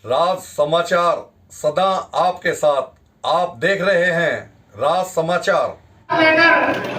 राज समाचार सदा आपके साथ। आप देख रहे हैं राज समाचार। लेकर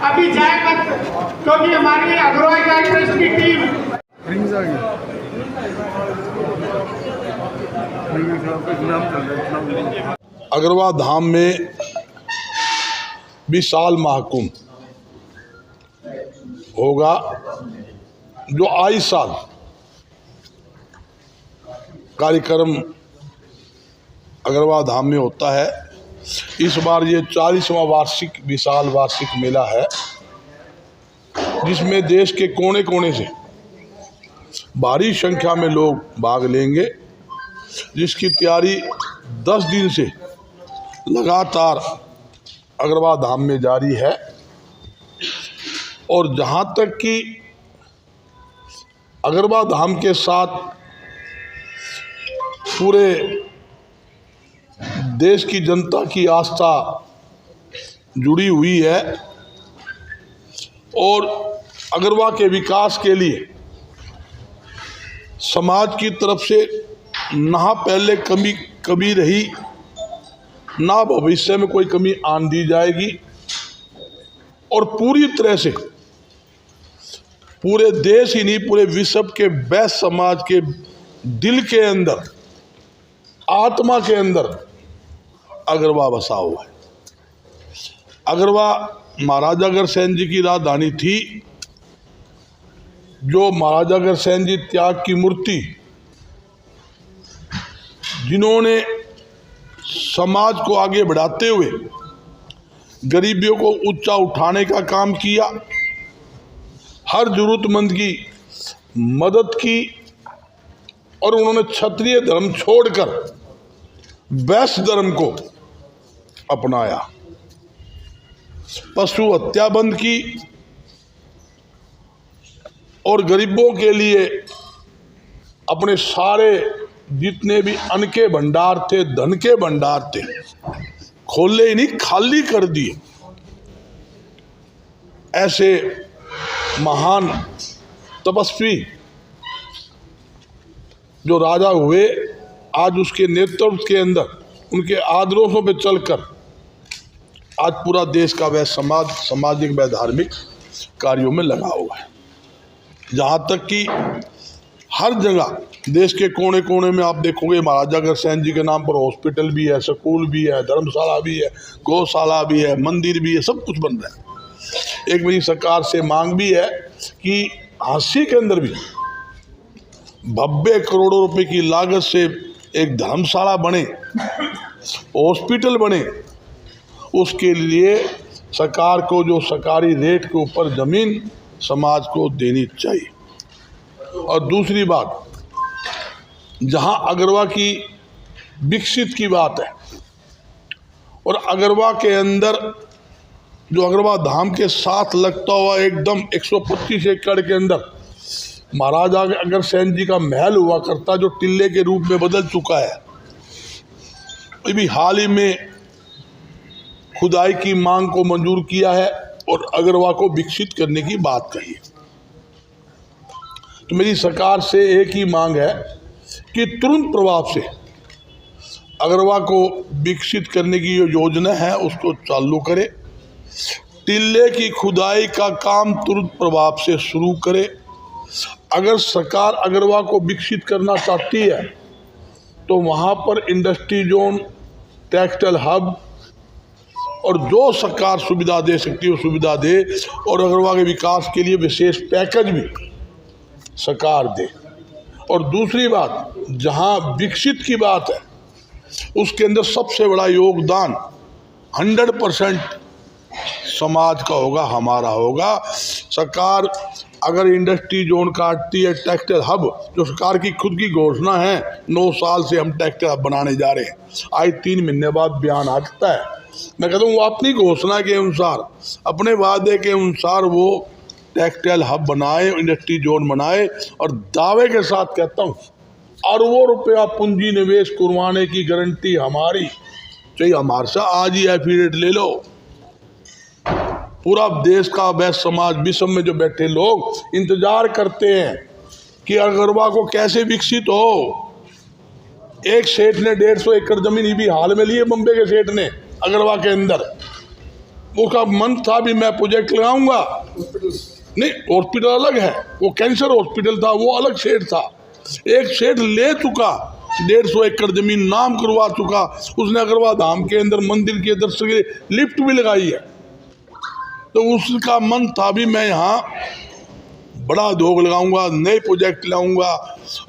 अभी जाए मत, क्योंकि हमारी अग्रवाल गाइड्स की टीम अग्रवा धाम में विशाल महाकुंभ होगा, जो आई साल कार्यक्रम अग्रवा धाम में होता है। इस बार ये 40वां वार्षिक विशाल वार्षिक मेला है, जिसमें देश के कोने कोने से भारी संख्या में लोग भाग लेंगे, जिसकी तैयारी 10 दिन से लगातार अग्रवा धाम में जारी है। और जहाँ तक कि अग्रवा धाम के साथ पूरे देश की जनता की आस्था जुड़ी हुई है, और अग्रवा के विकास के लिए समाज की तरफ से ना पहले कमी रही, ना भविष्य में कोई कमी आन दी जाएगी। और पूरी तरह से पूरे देश ही नहीं, पूरे विश्व के वैश्य समाज के दिल के अंदर, आत्मा के अंदर अग्रवा बसा हुआ है। अग्रवा महाराजा अग्रसेन जी की राजधानी थी, जो महाराजा अग्रसेन जी त्याग की मूर्ति, जिन्होंने समाज को आगे बढ़ाते हुए गरीबियों को ऊंचा उठाने का काम किया, हर जरूरतमंद की मदद की, और उन्होंने क्षत्रिय धर्म छोड़कर वैश्य धर्म को अपनाया, पशु हत्या बंद की, और गरीबों के लिए अपने सारे जितने भी अन्न के भंडार थे, धन के भंडार थे, खोले ही नहीं, खाली कर दिए। ऐसे महान तपस्वी जो राजा हुए, आज उसके नेतृत्व के अंदर, उनके आदर्शों पे चलकर आज पूरा देश का वह समाज सामाजिक व धार्मिक कार्यों में लगा हुआ है। जहाँ तक कि हर जगह देश के कोने कोने में आप देखोगे महाराजा अग्रसेन जी के नाम पर हॉस्पिटल भी है, स्कूल भी है, धर्मशाला भी है, गौशाला भी है, मंदिर भी है, सब कुछ बन रहा है। एक मेरी सरकार से मांग भी है कि हांसी के अंदर भी भव्य करोड़ों रुपए की लागत से एक धर्मशाला बने, हॉस्पिटल बने। उसके लिए सरकार को जो सरकारी रेट के ऊपर ज़मीन समाज को देनी चाहिए। और दूसरी बात, जहां अग्रवा की विकसित की बात है, और अग्रवा के अंदर जो अग्रवा धाम के साथ लगता हुआ एकदम 125 एकड़ के अंदर महाराजा अग्रसेन जी का महल हुआ करता, जो टिल्ले के रूप में बदल चुका है। अभी हाल ही में खुदाई की मांग को मंजूर किया है और अग्रवा को विकसित करने की बात कही है। तो मेरी सरकार से एक ही मांग है कि तुरंत प्रभाव से अग्रवा को विकसित करने की जो योजना है उसको चालू करे, टिल्ले की खुदाई का काम तुरंत प्रभाव से शुरू करे। अगर सरकार अग्रवा को विकसित करना चाहती है तो वहाँ पर इंडस्ट्री जोन, टेक्सटाइल हब, और जो सरकार सुविधा दे सकती है वो सुविधा दे, और अग्रवा के विकास के लिए विशेष पैकेज भी सरकार दे। और दूसरी बात, जहाँ विकसित की बात है उसके अंदर सबसे बड़ा योगदान 100% समाज का होगा, हमारा होगा। सरकार अगर इंडस्ट्री जोन काटती है, टेक्सटाइल हब, जो सरकार की खुद की घोषणा है, 9 साल से हम टेक्सटाइल हब बनाने जा रहे हैं, आज 3 महीने बाद बयान आ सकता है। मैं कहता हूँ वो अपनी घोषणा के अनुसार, अपने वादे के अनुसार वो टेक्सटाइल हब बनाए, इंडस्ट्री जोन बनाए, और दावे के साथ कहता हूँ अरबों रुपया पूंजी निवेश करवाने की गारंटी हमारी। चाहिए हमारे से आज ही एफिडेविट ले लो। पूरा देश का वैश्य समाज, विश्व में जो बैठे लोग इंतजार करते हैं कि अग्रवा को कैसे विकसित हो। एक सेठ ने 150 एकड़ जमीन ये भी हाल में ली है, बम्बे के सेठ ने अगरवा के अंदर। उसका मन था भी मैं प्रोजेक्ट लगाऊंगा, नहीं हॉस्पिटल अलग है, वो कैंसर हॉस्पिटल था, वो अलग सेठ था। एक सेठ ले चुका 150 एकड़ जमीन, नाम करवा चुका उसने, अगरवा धाम के अंदर मंदिर के दर्शन के लिफ्ट भी लगाई है। तो उसका मन था भी मैं यहाँ बड़ा उद्योग लगाऊंगा, नए प्रोजेक्ट लाऊंगा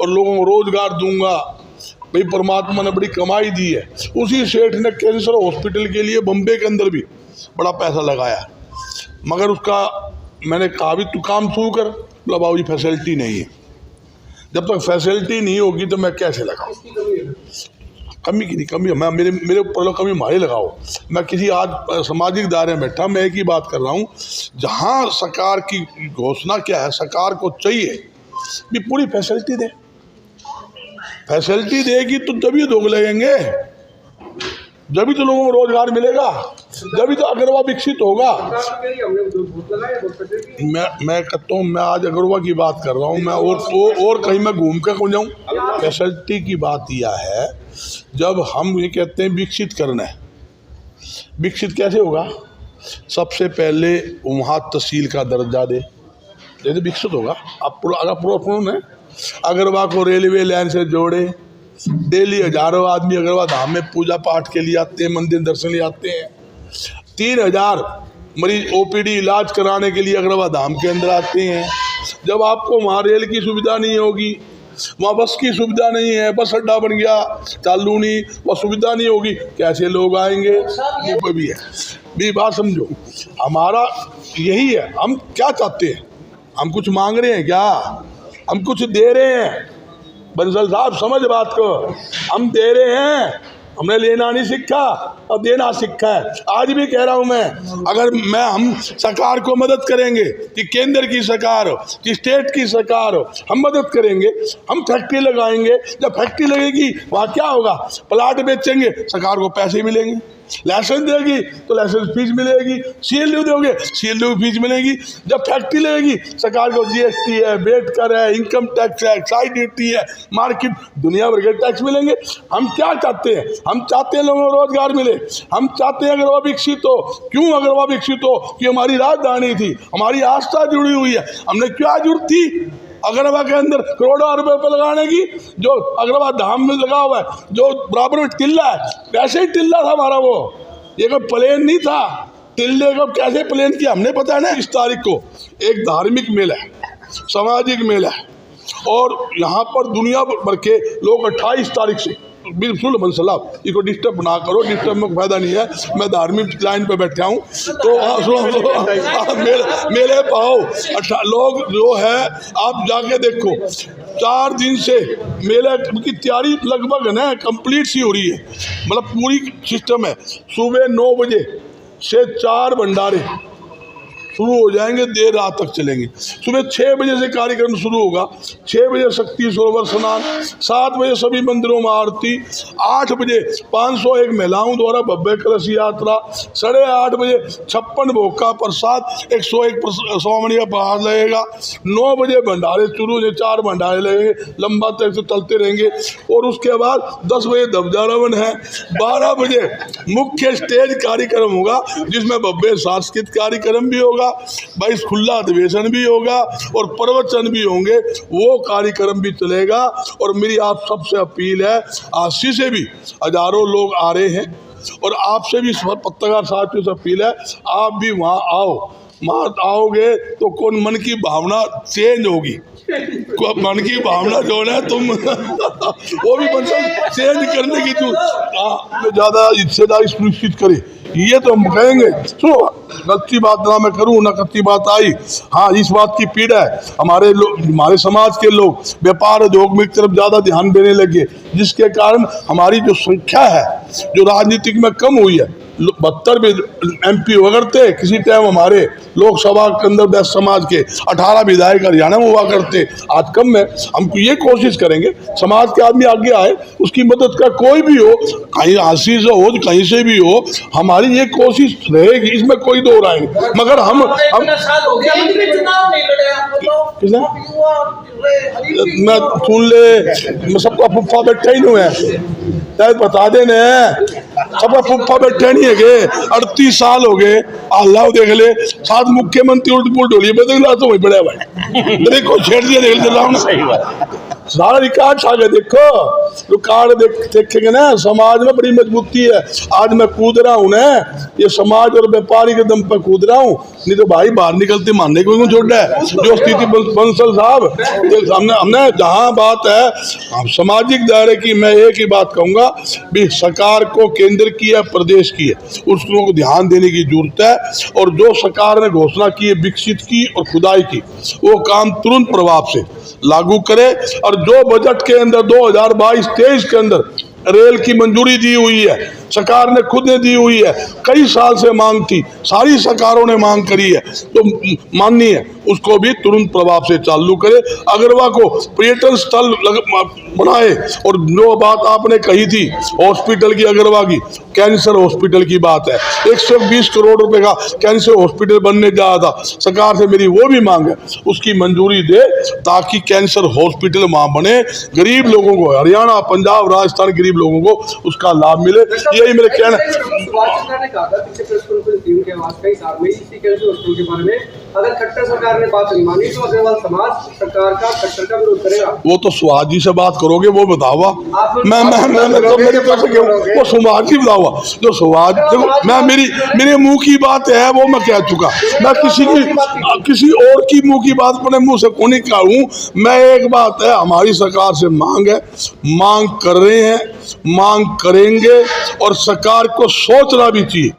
और लोगों को रोजगार दूंगा। भाई परमात्मा ने बड़ी कमाई दी है। उसी सेठ ने कैंसर हॉस्पिटल के लिए बम्बे के अंदर भी बड़ा पैसा लगाया, मगर उसका मैंने कहा भी तू काम शुरू कर, बोला बाबू जी फैसिलिटी नहीं है। जब तक फैसिलिटी नहीं होगी तो मैं कैसे लगाऊं? कमी की नहीं, कमी मैं मेरे ऊपर कमी मारे लगाओ। मैं किसी आज सामाजिक दायरे में बैठा, मैं एक ही बात कर रहा हूँ, जहाँ सरकार की घोषणा क्या है, सरकार को चाहिए भी पूरी फैसिलिटी दे। फैसिलिटी देगी तो तभी उद्योग लगेंगे, जब भी तो लोगों को रोजगार मिलेगा, जब भी तो अगरवा विकसित होगा। मैं कहता हूँ, मैं आज अगरवा की बात कर रहा हूँ, मैं और कहीं मैं घूम कर कौन जाऊँ? फैसिलिटी की बात यह है, जब हम ये कहते हैं विकसित करना है, विकसित कैसे होगा? सबसे पहले वहाँ तहसील का दर्जा दे, जैसे विकसित होगा। आप पूरा अगरवा को रेलवे लाइन से जोड़े। डेली हजारों आदमी अगरवा धाम में पूजा पाठ के लिए आते हैं, मंदिर दर्शन लिए आते हैं। 3000 मरीज ओपीडी इलाज कराने के लिए अगरवा धाम के अंदर आते हैं। जब आपको वहाँ रेल की सुविधा नहीं होगी, वहाँ बस की सुविधा नहीं है, बस अड्डा बन गया चालू नहीं, वह सुविधा नहीं होगी, कैसे लोग आएंगे? ये कोई भी है भी बात समझो। हमारा यही है, हम क्या चाहते हैं? हम कुछ मांग रहे हैं क्या? हम कुछ दे रहे हैं? बंसल साहब समझ बात को, हम दे रहे हैं, हमने लेना नहीं सीखा, अब देना सीखा है। आज भी कह रहा हूं मैं, अगर हम सरकार को मदद करेंगे, कि केंद्र की सरकार हो, कि स्टेट की सरकार हो, हम मदद करेंगे, हम फैक्ट्री लगाएंगे। जब फैक्ट्री लगेगी वहाँ क्या होगा? प्लाट बेचेंगे, सरकार को पैसे मिलेंगे। लाइसेंस देगी तो लाइसेंस फीस मिलेगी, सीएलयू दोगे सीएलयू फीस मिलेगी। जब फैक्ट्री लगेगी सरकार को जीएसटी है, वेट कर है, इनकम टैक्स है, एक्साइज ड्यूटी है, मार्केट दुनिया भर के टैक्स मिलेंगे। हम क्या चाहते हैं? हम चाहते हैं लोगों को रोजगार मिले, हम चाहते हैं अगरवा विकसित हो। क्यों अगरवा विकसित हो? कि हमारी राजधानी थी, हमारी आस्था जुड़ी हुई है। हमने क्या जरूरत थी अगरवा के अंदर करोड़ों रुपए पर लगाने की? जो अगरवा धाम में लगा हुआ है, जो बराबर में टिल्ला है, वैसे ही टिल्ला था हमारा वो, ये कोई प्लेन नहीं था। टिल्ले को कैसे प्लेन किया हमने पता है ना। 20 तारीख को एक धार्मिक मेला है, सामाजिक मेला है, और यहाँ पर दुनिया भर के लोग 28 तारीख से बिल्कुल मनसला, इसको डिस्टर्ब ना करो, डिस्टर्ब में फायदा नहीं है। मैं धार्मिक लाइन पे बैठा हूँ तो मेले पाओ लोग जो है, आप जाके देखो। 4 दिन से मेले की तैयारी लगभग ना कंप्लीट सी हो रही है, मतलब पूरी सिस्टम है। सुबह 9 बजे से 4 भंडारे शुरू हो जाएंगे, देर रात तक चलेंगे। सुबह 6 बजे से कार्यक्रम शुरू होगा, 6 बजे शक्ति सरोवर स्नान, 7 बजे सभी मंदिरों में आरती, 8 बजे 501 महिलाओं द्वारा भव्य कलश यात्रा, 8:30 बजे 56 भोग का प्रसाद, 101 स्वामी का प्रसाद लगेगा। 9 बजे भंडारे शुरू हो, 4 भंडारे लगेंगे, लंबा तक से चलते रहेंगे। और उसके बाद 10 बजे ध्वजारोहण है, 12 बजे मुख्य स्टेज कार्यक्रम होगा, जिसमें भव्य सांस्कृतिक कार्यक्रम भी होगा, 22 खुला अधिवेशन भी होगा और प्रवचन भी होंगे, वो कार्यक्रम भी चलेगा। और मेरी आप सबसे अपील है, आज से भी हजारों लोग आ रहे हैं, और आपसे भी पत्रकार साथियों से अपील है, आप भी वहाँ आओ। वहाँ आओगे तो कौन मन की भावना चेंज होगी, मन की भावना जो है तुम वो भी चेंज करने की ज़्यादा हिस्सेदारी सुनिश्चित करे, ये तो हम कहेंगे। सुनो, गलती बात ना मैं करूँ ना कच्ची बात आई। हाँ, इस बात की पीड़ा है, हमारे समाज के लोग व्यापार उद्योग में तरफ ज़्यादा ध्यान देने लगे, जिसके कारण हमारी जो संख्या है जो राजनीतिक में कम हुई है। 72 भी MP हुआ करते किसी टाइम, हमारे लोकसभा के अंदर बैस समाज के 18 विधायक हरियाणा में हुआ करते, आज कम है। हम ये कोशिश करेंगे समाज के आदमी आगे आए, उसकी मदद का कोई भी हो, कहीं आशीष हो कहीं से भी हो, हमारी ये कोशिश रहेगी, इसमें कोई दो राय नहीं। मगर हम इतना साल हो गया लेकिन चुनाव नहीं लड़े आप बताओ। किसने? आप युवा रहे, मैं सुन ले, मैं सबका फुफ्फा बैठा ही नहीं है, शायद बता देने सबका फुफ्फा बैठा नहीं है गे। 38 साल हो गए, अल्लाह देख ले, 7 मुख्यमंत्री उल्ट पुलट हो लिए, बदला तो वही बड़े भाई देखो छेड़ दिया, देख ले सही बात, सारा रिकॉर्ड छा गया। देखो रिकॉर्ड देखेंगे ना, समाज में बड़ी मजबूती है। आज मैं कूद रहा हूँ ना, ये समाज और व्यापारी के दम पर कूद रहा हूँ, नहीं तो भाई बाहर निकलते मानने को क्यों छोड़ है। जो स्थिति बंसल साहब हमने जहाँ बात है हम सामाजिक दायरे की, मैं एक ही बात कहूँगा भी सरकार को केंद्र की है, प्रदेश की है, उसको ध्यान देने की जरूरत है। और जो सरकार ने घोषणा की है विकसित की और खुदाई की, वो काम तुरंत प्रभाव से लागू करे। और जो बजट के अंदर 2022-23 के अंदर रेल की मंजूरी दी हुई है, सरकार ने खुद ने दी हुई है, कई साल से मांग थी, सारी सरकारों ने मांग करी है, तो माननी है उसको भी तुरंत प्रभाव से चालू करे। अगरवा को पर्यटन स्थल बनाए। और जो बात आपने कही थी हॉस्पिटल की, अगरवा की कैंसर हॉस्पिटल की बात है, 120 करोड़ रुपए का कैंसर हॉस्पिटल बनने जा रहा था, सरकार से मेरी वो भी मांग है उसकी मंजूरी दे ताकि कैंसर हॉस्पिटल वहां बने, गरीब लोगों को, हरियाणा, पंजाब, राजस्थान गरीब लोगों को उसका लाभ मिले। यही मेरे कहना। ने कहा था पिछले प्रेस कॉन्फ्रेंस टीम के आवाज कई साल में इसी कैंसर हॉस्पिटल के बारे में, अगर खट्टर सरकार ने बात नहीं मानी तो अग्रवाल समाज सरकार का खट्टर का विरोध करेगा। वो तो सुहाग जी से बात करोगे, वो बताओ। मैं तो मेरी तरफ से वो सुहाग जी बताओ, जो सुहाग देखो, मैं मेरे मुंह की बात है वो मैं कह चुका, मैं किसी और की मुंह की बात अपने मुंह से कौन कहूँ। मैं एक बात है, हमारी सरकार से मांग है, मांग कर रहे हैं, मांग करेंगे, और सरकार को सोचना भी चाहिए।